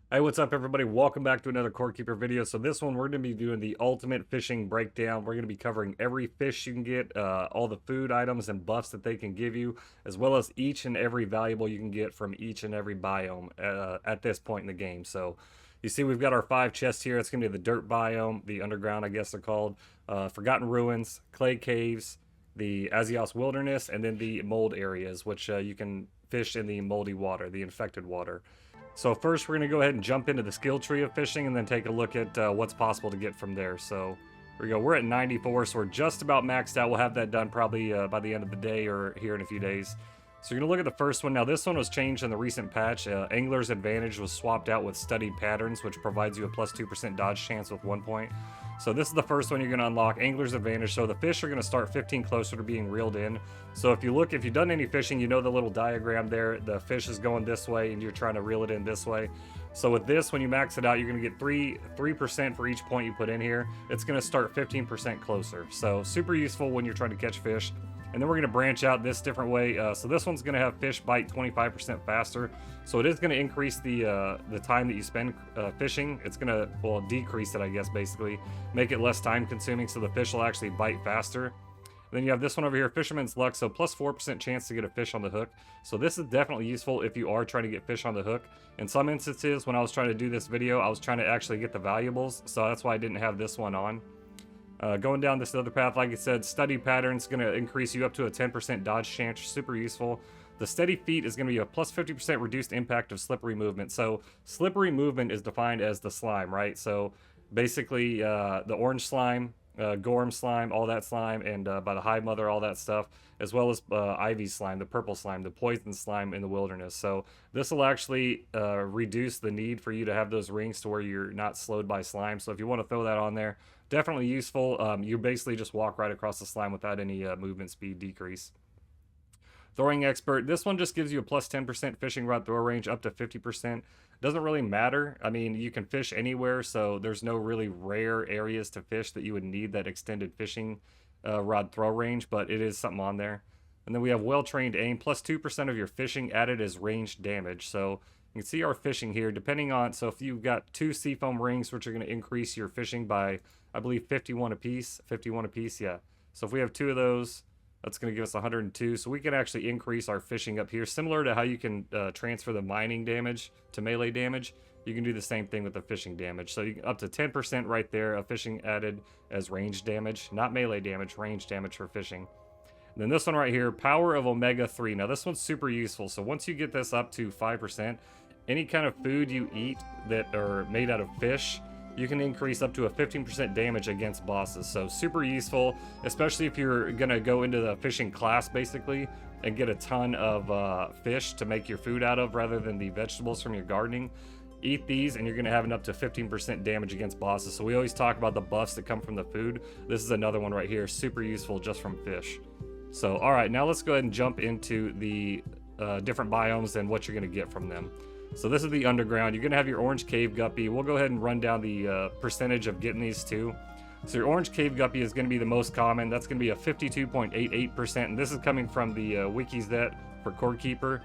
Hey, what's up, everybody? Welcome back to another Core Keeper video. So this one, we're going to be doing the ultimate fishing breakdown. We're going to be covering every fish you can get, all the food items and buffs that they can give you, as well as each and every valuable you can get from each and every biome at this point in the game. So you see we've got our 5 chests here. It's going to be the dirt biome, the underground, I guess they're called, Forgotten Ruins, Clay Caves, the Azios Wilderness, and then the mold areas, which you can fish in the moldy water, the infected water. So first we're going to go ahead and jump into the skill tree of fishing and then take a look at what's possible to get from there. So here we go. We're at 94, so we're just about maxed out. We'll have that done probably by the end of the day or here in a few days. So you're going to look at the first one. Now this one was changed in the recent patch. Angler's Advantage was swapped out with Studied Patterns, which provides you a plus 2% dodge chance with 1 point. So this is the first one you're going to unlock, Angler's Advantage. So the fish are going to start 15 closer to being reeled in. So if you've done any fishing, you know the little diagram there. The fish is going this way and you're trying to reel it in this way. So with this, when you max it out, you're going to get 3% for each point you put in here. It's going to start 15% closer. So super useful when you're trying to catch fish. And then we're going to branch out this different way. So this one's going to have fish bite 25% faster. So it is going to increase the time that you spend fishing. It's going to, well, decrease it, I guess, basically. Make it less time consuming so the fish will actually bite faster. Then you have this one over here, Fisherman's Luck, so plus 4% chance to get a fish on the hook. So this is definitely useful if you are trying to get fish on the hook. In some instances, when I was trying to do this video, I was trying to actually get the valuables, so that's why I didn't have this one on. Going down this other path, like I said, Study Patterns going to increase you up to a 10% dodge chance, super useful. The Steady Feet is going to be a plus 50% reduced impact of slippery movement. So slippery movement is defined as the slime, right? So basically the orange slime, Gorm slime, all that slime, and by the Hive Mother, all that stuff, as well as Ivy slime, the purple slime, the poison slime in the wilderness. So this will actually reduce the need for you to have those rings to where you're not slowed by slime. So if you want to throw that on there, definitely useful. You basically just walk right across the slime without any movement speed decrease. Throwing Expert, this one just gives you a plus 10% fishing rod throw range up to 50%. Doesn't really matter. I mean, you can fish anywhere, so there's no really rare areas to fish that you would need that extended fishing rod throw range, but it is something on there. And then we have Well-Trained Aim, plus 2% of your fishing added as ranged damage. So you can see our fishing here, depending on, so if you've got 2 seafoam rings, which are going to increase your fishing by, I believe, 51 apiece. 51 apiece, yeah. So if we have 2 of those, that's going to give us 102. So we can actually increase our fishing up here. Similar to how you can transfer the mining damage to melee damage, you can do the same thing with the fishing damage. So you can, up to 10% right there of fishing added as range damage. Not melee damage, range damage for fishing. And then this one right here, Power of Omega 3. Now this one's super useful. So once you get this up to 5%, any kind of food you eat that are made out of fish, you can increase up to a 15% damage against bosses. So super useful, especially if you're gonna go into the fishing class basically and get a ton of fish to make your food out of rather than the vegetables from your gardening. Eat these and you're gonna have an up to 15% damage against bosses. So we always talk about the buffs that come from the food. This is another one right here, super useful just from fish. So all right, now let's go ahead and jump into the different biomes and what you're gonna get from them. So this is the underground. You're gonna have your orange cave guppy. We'll go ahead and run down the percentage of getting these two. So your orange cave guppy is gonna be the most common. That's gonna be a 52.88%, and this is coming from the wikis that for Core Keeper.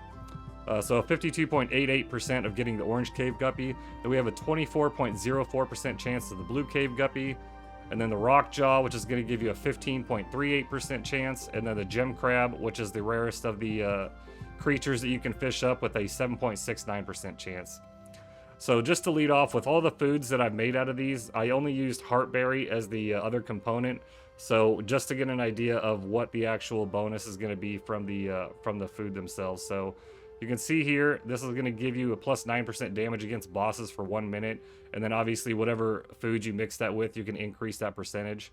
So a 52.88% of getting the orange cave guppy. Then we have a 24.04% chance of the blue cave guppy. And then the rock jaw, which is going to give you a 15.38% chance. And then the gem crab, which is the rarest of the creatures that you can fish up with a 7.69% chance. So just to lead off with all the foods that I've made out of these, I only used heartberry as the other component. So just to get an idea of what the actual bonus is going to be from the food themselves. So you can see here, this is going to give you a plus 9% damage against bosses for 1 minute. And then obviously whatever food you mix that with, you can increase that percentage.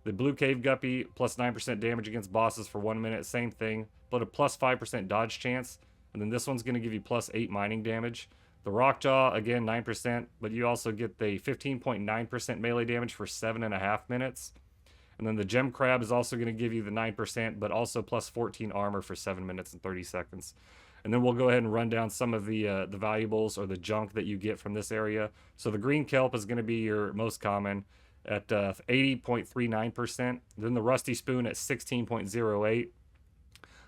The blue cave guppy, plus 9% damage against bosses for 1 minute, same thing, but a plus 5% dodge chance. And then this one's going to give you plus 8 mining damage. The rock jaw, again, 9%, but you also get the 15.9% melee damage for 7.5 minutes. And then the gem crab is also going to give you the 9%, but also plus 14 armor for 7 minutes and 30 seconds. And then we'll go ahead and run down some of the valuables or the junk that you get from this area. So the green kelp is going to be your most common at 80.39%. Then the rusty spoon at 16.08.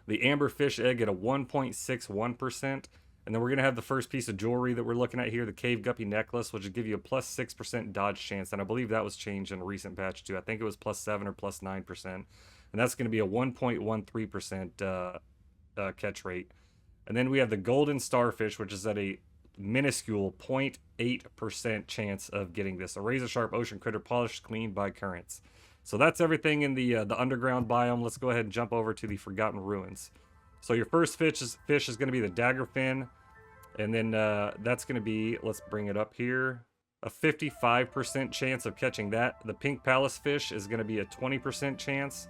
The amber fish egg at a 1.61%. And then we're going to have the first piece of jewelry that we're looking at here, the Cave Guppy necklace, which will give you a plus 6% dodge chance. And I believe that was changed in a recent patch too. I think it was plus 7 or plus 9%. And that's going to be a 1.13% catch rate. And then we have the golden starfish, which is at a minuscule 0.8% chance of getting this. A razor sharp ocean critter polished clean by currents. So that's everything in the underground biome. Let's go ahead and jump over to the Forgotten Ruins. So your first fish is going to be the daggerfin. And then that's going to be, let's bring it up here, a 55% chance of catching that. The pink palace fish is going to be a 20% chance.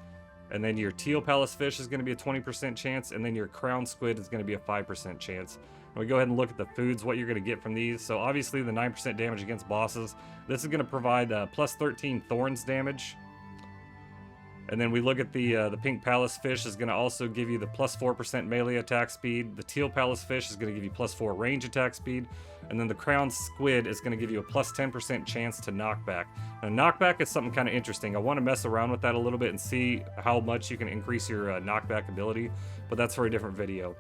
And then your teal palace fish is going to be a 20% chance. And then your crown squid is going to be a 5% chance. And we go ahead and look at the foods, what you're going to get from these. So obviously the 9% damage against bosses. This is going to provide plus 13 thorns damage. And then we look at the pink palace fish is going to also give you the plus 4% melee attack speed. The teal palace fish is going to give you plus 4 range attack speed. And then the crown squid is going to give you a plus 10% chance to knockback. Now knockback is something kind of interesting. I want to mess around with that a little bit and see how much you can increase your knockback ability. But that's for a different video.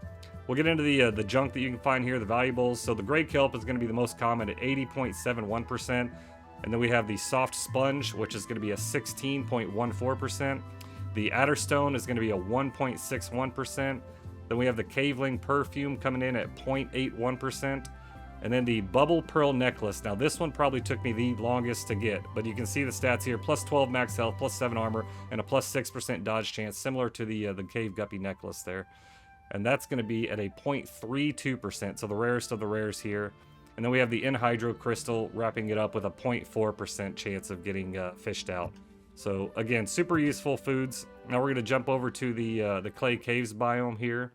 We'll get into the junk that you can find here, the valuables. So the gray kelp is going to be the most common at 80.71%. And then we have the soft sponge, which is going to be a 16.14%. The adderstone is going to be a 1.61%. Then we have the caveling perfume coming in at 0.81%. And then the bubble pearl necklace. Now this one probably took me the longest to get, but you can see the stats here. Plus 12 max health, plus 7 armor, and a plus 6% dodge chance, similar to the cave guppy necklace there. And that's going to be at a 0.32%, so the rarest of the rares here. And then we have the anhydro crystal, wrapping it up with a 0.4% chance of getting fished out. So again, super useful foods. Now we're going to jump over to the clay caves biome here,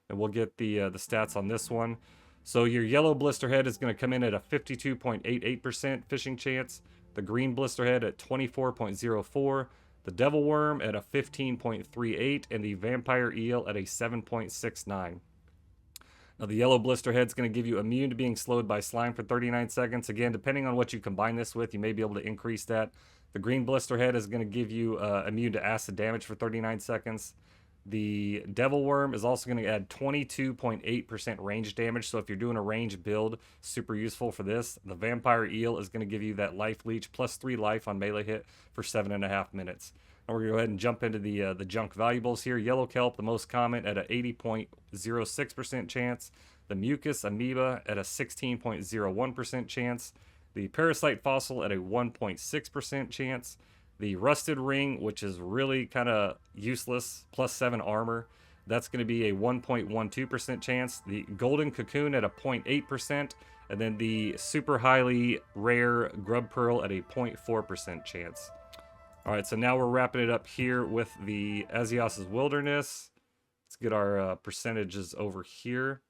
and we'll get the stats on this one. So your yellow blisterhead is going to come in at a 52.88% fishing chance. The green blisterhead at 24.04%. The devil worm at a 15.38%, and the vampire eel at a 7.69%. Now the yellow blisterhead is going to give you immune to being slowed by slime for 39 seconds. Again, depending on what you combine this with, you may be able to increase that. The green blisterhead is going to give you immune to acid damage for 39 seconds. The devil worm is also going to add 22.8% range damage. So if you're doing a range build, super useful for this. The vampire eel is going to give you that life leech plus 3 life on melee hit for 7.5 minutes. And we're going to go ahead and jump into the junk valuables here. Yellow kelp, the most common, at a 80.06% chance. The mucus amoeba at a 16.01% chance. The parasite fossil at a 1.6% chance. The rusted ring, which is really kind of useless, plus 7 armor, that's going to be a 1.12% chance. The golden cocoon at a 0.8%, and then the super highly rare grub pearl at a 0.4% chance. All right, so now we're wrapping it up here with the Azios' wilderness. Let's get our percentages over here.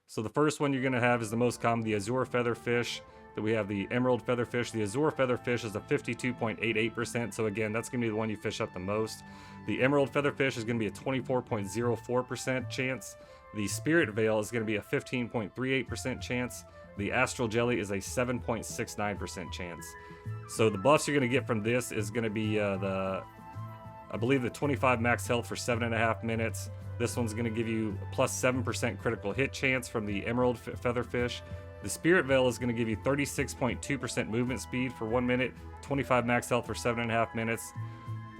So the first one you're going to have is the most common, the azure featherfish. Then we have the emerald featherfish. The azure featherfish is a 52.88%. So again, that's going to be the one you fish up the most. The emerald featherfish is going to be a 24.04% chance. The spirit veil is going to be a 15.38% chance. The astral jelly is a 7.69% chance. So the buffs you're going to get from this is going to be I believe the 25 max health for 7.5 minutes. This one's going to give you plus 7% critical hit chance from the emerald featherfish. The spirit veil is going to give you 36.2% movement speed for 1 minute, 25 max health for 7.5 minutes.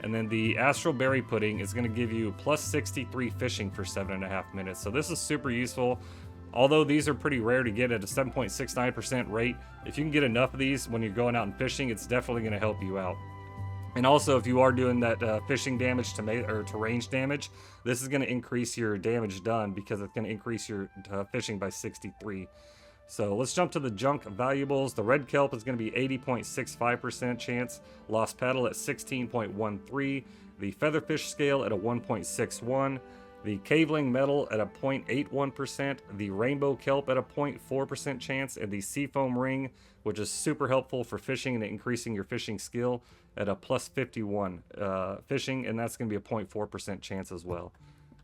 And then the astral berry pudding is going to give you plus 63 fishing for 7.5 minutes. So this is super useful. Although these are pretty rare to get at a 7.69% rate, if you can get enough of these when you're going out and fishing, it's definitely going to help you out. And also, if you are doing that fishing damage to range damage, this is going to increase your damage done because it's going to increase your fishing by 63. So let's jump to the junk valuables. The red kelp is going to be 80.65% chance. Lost paddle at 16.13. The featherfish scale at a 1.61. The caveling metal at a 0.81%. The rainbow kelp at a 0.4% chance. And the seafoam ring, which is super helpful for fishing and increasing your fishing skill, at a plus 51 fishing. And that's going to be a 0.4% chance as well.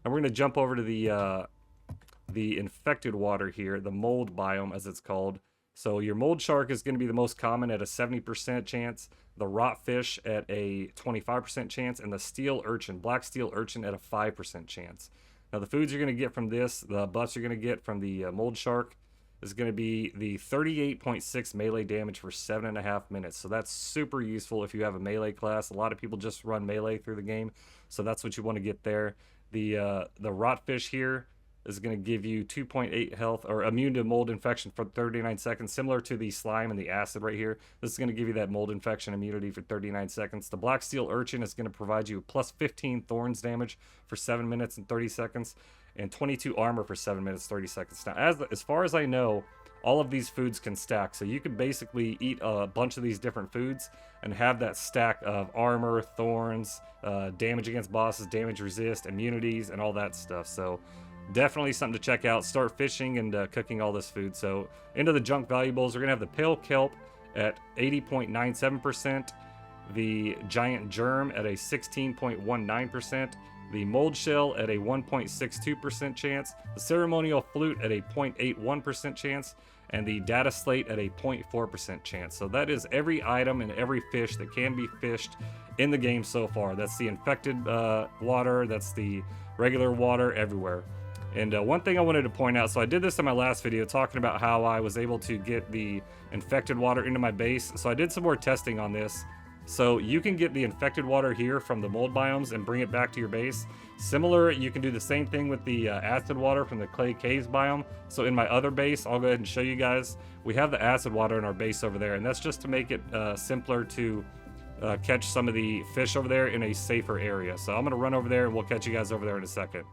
And we're going to jump over to the infected water here, the mold biome as it's called. So your mold shark is going to be the most common at a 70% chance, the rot fish at a 25% chance, and the steel urchin, black steel urchin, at a 5% chance. Now the foods you're going to get from this, the buffs you're going to get from the mold shark, is going to be the 38.6 melee damage for 7.5 minutes. So that's super useful if you have a melee class. A lot of people just run melee through the game, so that's what you want to get there. The rot fish here is going to give you 2.8 health, or immune to mold infection for 39 seconds, similar to the slime and the acid right here. This is going to give you that mold infection immunity for 39 seconds. The black steel urchin is going to provide you plus 15 thorns damage for 7 minutes and 30 seconds, and 22 armor for 7 minutes 30 seconds. Now, as far as I know, all of these foods can stack, so you could basically eat a bunch of these different foods and have that stack of armor, thorns, damage against bosses, damage resist, immunities, and all that stuff. So definitely something to check out. Start fishing and cooking all this food. So into the junk valuables, we're gonna have the pale kelp at 80.97%, the giant germ at a 16.19%, the mold shell at a 1.62% chance, the ceremonial flute at a 0.81% chance, and the data slate at a 0.4% chance. So that is every item and every fish that can be fished in the game so far. That's the infected water, that's the regular water, everywhere. And one thing I wanted to point out, so I did this in my last video talking about how I was able to get the infected water into my base. So I did some more testing on this. So you can get the infected water here from the mold biomes and bring it back to your base. Similar, you can do the same thing with the acid water from the clay caves biome. So in my other base, I'll go ahead and show you guys. We have the acid water in our base over there, and that's just to make it simpler to catch some of the fish over there in a safer area. So I'm gonna run over there and we'll catch you guys over there in a second.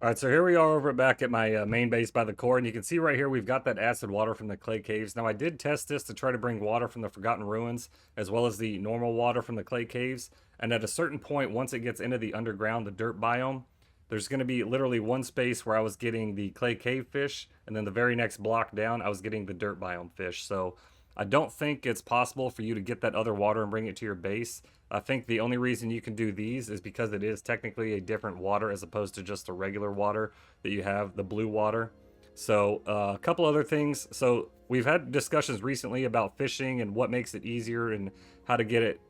All right, so here we are over back at my main base by the core, and you can see right here we've got that acid water from the clay caves. Now I did test this to try to bring water from the Forgotten Ruins as well as the normal water from the clay caves, and at a certain point, once it gets into the underground, the dirt biome, there's going to be literally one space where I was getting the clay cave fish, and then the very next block down I was getting the dirt biome fish. So I don't think it's possible for you to get that other water and bring it to your base. I think the only reason you can do these is because it is technically a different water as opposed to just the regular water that you have, the blue water. So a couple other things. So we've had discussions recently about fishing and what makes it easier and how to get it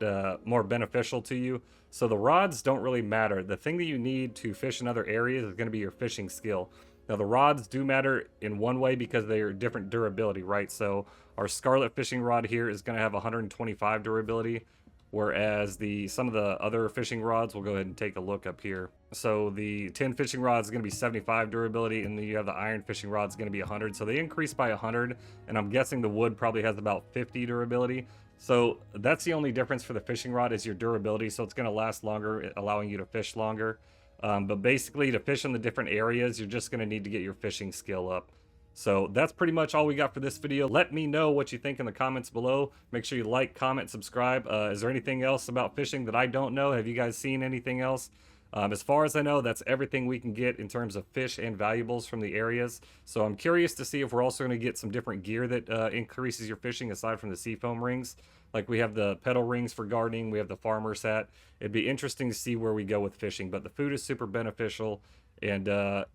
more beneficial to you. So the rods don't really matter. The thing that you need to fish in other areas is going to be your fishing skill. Now the rods do matter in one way because they are different durability, right? So our Scarlet fishing rod here is going to have 125 durability, whereas some of the other fishing rods, we'll go ahead and take a look up here. So the tin fishing rod is going to be 75 durability, and then you have the iron fishing rod is going to be 100. So they increase by 100, and I'm guessing the wood probably has about 50 durability. So that's the only difference for the fishing rod is your durability. So it's going to last longer, allowing you to fish longer. But basically, to fish in the different areas, you're just going to need to get your fishing skill up. So that's pretty much all we got for this video. Let me know what you think in the comments below. Make sure you like, comment, subscribe. Is there anything else about fishing that I don't know? Have you guys seen anything else? As far as I know, that's everything we can get in terms of fish and valuables from the areas. So I'm curious to see if we're also going to get some different gear that increases your fishing aside from the seafoam rings. Like we have the pedal rings for gardening, we have the farmer's hat. It'd be interesting to see where we go with fishing, but the food is super beneficial, and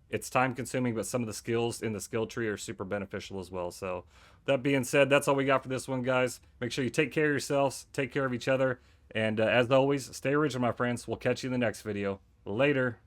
it's time consuming, but some of the skills in the skill tree are super beneficial as well. So that being said, that's all we got for this one, guys. Make sure you take care of yourselves, take care of each other, and as always, stay original, my friends. We'll catch you in the next video. Later.